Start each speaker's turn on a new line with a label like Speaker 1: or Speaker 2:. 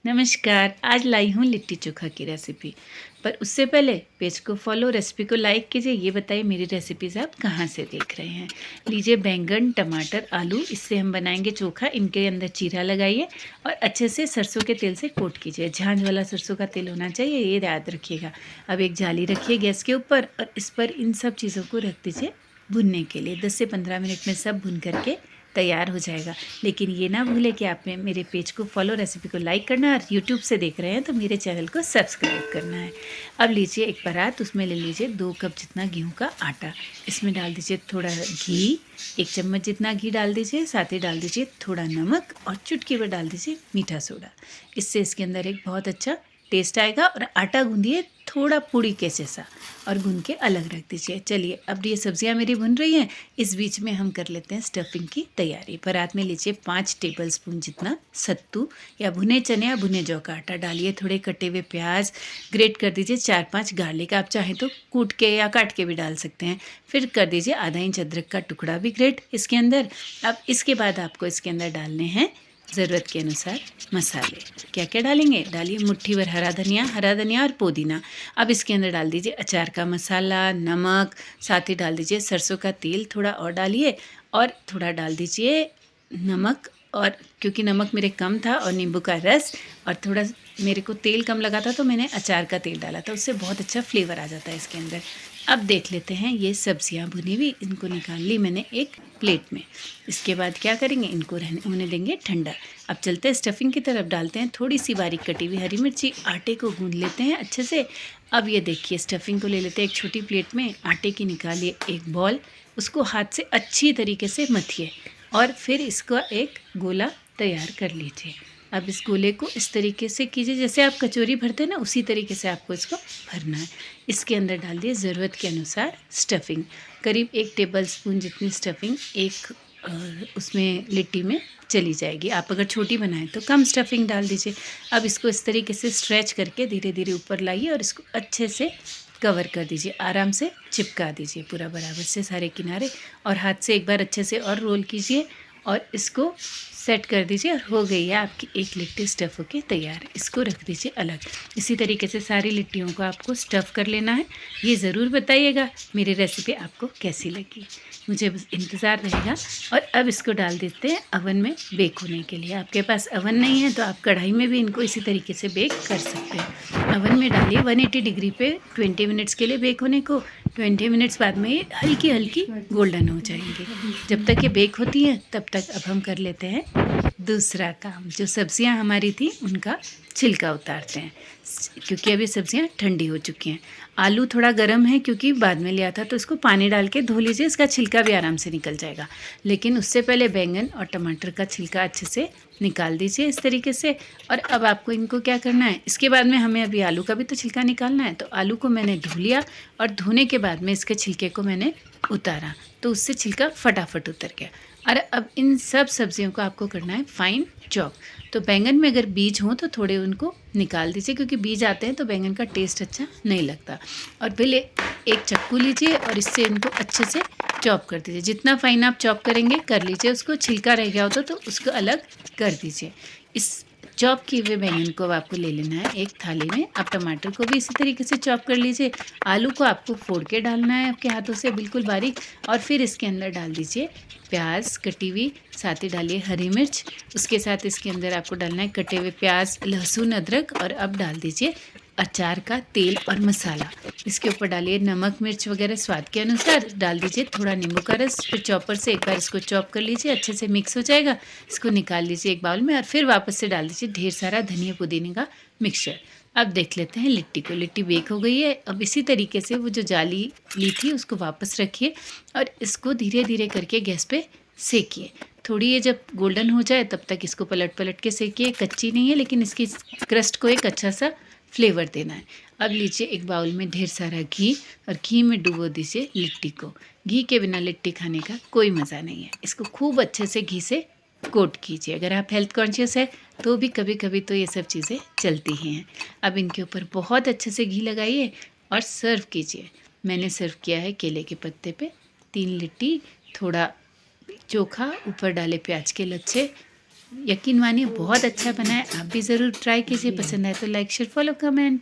Speaker 1: नमस्कार। आज लाई हूँ लिट्टी चोखा की रेसिपी। पर उससे पहले पेज को फॉलो, रेसिपी को लाइक कीजिए। ये बताइए मेरी रेसिपीज़ आप कहाँ से देख रहे हैं। लीजिए बैंगन, टमाटर, आलू, इससे हम बनाएंगे चोखा। इनके अंदर चीरा लगाइए और अच्छे से सरसों के तेल से कोट कीजिए। झांझ वाला सरसों का तेल होना चाहिए, ये याद रखिएगा। अब एक जाली रखिए गैस के ऊपर और इस पर इन सब चीज़ों को रख दीजिए भुनने के लिए। 10 से 15 मिनट में सब भुन करके तैयार हो जाएगा। लेकिन ये ना भूलें कि आप मेरे पेज को फॉलो, रेसिपी को लाइक करना है और यूट्यूब से देख रहे हैं तो मेरे चैनल को सब्सक्राइब करना है। अब लीजिए एक परात, उसमें ले लीजिए 2 कप जितना गेहूं का आटा। इसमें डाल दीजिए थोड़ा घी, 1 चम्मच जितना घी डाल दीजिए। साथ ही डाल दीजिए थोड़ा नमक और चुटकी भर डाल दीजिए मीठा सोडा। इससे इसके अंदर एक बहुत अच्छा टेस्ट आएगा। और आटा गूंदिए थोड़ा पूड़ी के जैसा और गूंद के अलग रख दीजिए। चलिए अब ये सब्जियां मेरी भुन रही हैं, इस बीच में हम कर लेते हैं स्टफिंग की तैयारी। परात में लीजिए 5 टेबलस्पून जितना सत्तू या भुने चने या भुने जौ का आटा डालिए। थोड़े कटे हुए प्याज ग्रेट कर दीजिए। 4-5 गार्लिक, आप चाहें तो कूट के या काट के भी डाल सकते हैं। फिर कर दीजिए आधा इंच अदरक का टुकड़ा भी ग्रेट इसके अंदर। अब इसके बाद आपको इसके अंदर डालने हैं ज़रूरत के अनुसार मसाले। क्या क्या डालेंगे, डालिए मुट्ठी भर हरा धनिया और पुदीना। अब इसके अंदर डाल दीजिए अचार का मसाला, नमक, साथ ही डाल दीजिए सरसों का तेल थोड़ा और डालिए। और थोड़ा डाल दीजिए नमक, और क्योंकि नमक मेरे कम था, और नींबू का रस, और थोड़ा मेरे को तेल कम लगा था तो मैंने अचार का तेल डाला था, उससे बहुत अच्छा फ्लेवर आ जाता है इसके अंदर। अब देख लेते हैं, ये सब्जियां भुनी हुई, इनको निकाल ली मैंने एक प्लेट में। इसके बाद क्या करेंगे, इनको होने देंगे ठंडा। अब चलते हैं स्टफिंग की तरफ। डालते हैं थोड़ी सी बारीक कटी हुई हरी मिर्ची, आटे को गूंद लेते हैं अच्छे से। अब ये देखिए स्टफिंग को ले लेते हैं एक छोटी प्लेट में, आटे की निकालिए एक बॉल, उसको हाथ से अच्छी तरीके से मथिए और फिर इसका एक गोला तैयार कर लीजिए। अब इस गोले को इस तरीके से कीजिए जैसे आप कचौरी भरते हैं ना, उसी तरीके से आपको इसको भरना है। इसके अंदर डाल दिए ज़रूरत के अनुसार स्टफिंग। करीब 1 टेबलस्पून जितनी स्टफिंग एक उसमें लिट्टी में चली जाएगी। आप अगर छोटी बनाएं तो कम स्टफिंग डाल दीजिए। अब इसको इस तरीके से स्ट्रेच करके धीरे धीरे ऊपर लाइए और इसको अच्छे से कवर कर दीजिए। आराम से चिपका दीजिए पूरा बराबर से सारे किनारे, और हाथ से एक बार अच्छे से और रोल कीजिए और इसको सेट कर दीजिए। और हो गई है आपकी एक लिट्टी स्टफ़ होके तैयार। इसको रख दीजिए अलग। इसी तरीके से सारी लिट्टियों को आपको स्टफ़ कर लेना है। ये ज़रूर बताइएगा मेरी रेसिपी आपको कैसी लगी, मुझे बस इंतज़ार रहेगा। और अब इसको डाल देते हैं अवन में बेक होने के लिए। आपके पास अवन नहीं है तो आप कढ़ाई में भी इनको इसी तरीके से बेक कर सकते हैं। अवन में डालिए 180 डिग्री पे 20 मिनट्स के लिए बेक होने को। 20 मिनट्स बाद में ये हल्की हल्की गोल्डन हो जाएंगे। जब तक ये बेक होती हैं तब तक अब हम कर लेते हैं दूसरा काम। जो सब्जियां हमारी थी उनका छिलका उतारते हैं, क्योंकि अभी सब्जियां ठंडी हो चुकी हैं। आलू थोड़ा गर्म है क्योंकि बाद में लिया था, तो इसको पानी डाल के धो लीजिए, इसका छिलका भी आराम से निकल जाएगा। लेकिन उससे पहले बैंगन और टमाटर का छिलका अच्छे से निकाल दीजिए इस तरीके से। और अब आपको इनको क्या करना है, इसके बाद में हमें अभी आलू का भी तो छिलका निकालना है। तो आलू को मैंने धो लिया और धोने के बाद में इसके छिलके को मैंने उतारा, तो उससे छिलका फटाफट उतर गया। और अब इन सब सब्जियों को आपको करना है फाइन चॉप। तो बैंगन में अगर बीज हों तो थोड़े उनको निकाल दीजिए, क्योंकि बीज आते हैं तो बैंगन का टेस्ट अच्छा नहीं लगता। और पहले एक चक्कू लीजिए और इससे इनको अच्छे से चॉप कर दीजिए। जितना फाइन आप चॉप करेंगे कर लीजिए। उसको छिलका रह गया होता तो उसको अलग कर दीजिए। इस चॉप किए हुए बैंगन को आपको ले लेना है एक थाली में। आप टमाटर को भी इसी तरीके से चॉप कर लीजिए। आलू को आपको फोड़ के डालना है आपके हाथों से बिल्कुल बारीक। और फिर इसके अंदर डाल दीजिए प्याज कटी हुई, साथ ही डालिए हरी मिर्च। उसके साथ इसके अंदर आपको डालना है कटे हुए प्याज, लहसुन, अदरक। और अब डाल दीजिए अचार का तेल और मसाला। इसके ऊपर डालिए नमक मिर्च वगैरह स्वाद के अनुसार। डाल दीजिए थोड़ा नींबू का रस। फिर चॉपर से एक बार इसको चॉप कर लीजिए, अच्छे से मिक्स हो जाएगा। इसको निकाल लीजिए एक बाउल में और फिर वापस से डाल दीजिए ढेर सारा धनिया पुदीने का मिक्सचर। अब देख लेते हैं लिट्टी को। लिट्टी बेक हो गई है। अब इसी तरीके से वो जो जाली ली थी उसको वापस रखिए और इसको धीरे धीरे करके गैस पे सेकिए। थोड़ी ये जब गोल्डन हो जाए तब तक इसको पलट पलट के सेकिए। कच्ची नहीं है, लेकिन इसकी क्रस्ट को एक अच्छा सा फ्लेवर देना है। अब लीजिए एक बाउल में ढेर सारा घी और घी में डुबो दीजिए लिट्टी को। घी के बिना लिट्टी खाने का कोई मज़ा नहीं है। इसको खूब अच्छे से घी से कोट कीजिए। अगर आप हेल्थ कॉन्शियस है तो भी कभी कभी तो ये सब चीज़ें चलती ही हैं। अब इनके ऊपर बहुत अच्छे से घी लगाइए और सर्व कीजिए। मैंने सर्व किया है केले के पत्ते पे 3 लिट्टी, थोड़ा चोखा, ऊपर डाले प्याज के लच्छे, यकीन मानिए बहुत अच्छा बना है। आप भी ज़रूर ट्राई कीजिए। पसंद आए तो लाइक शेयर फॉलो कमेंट।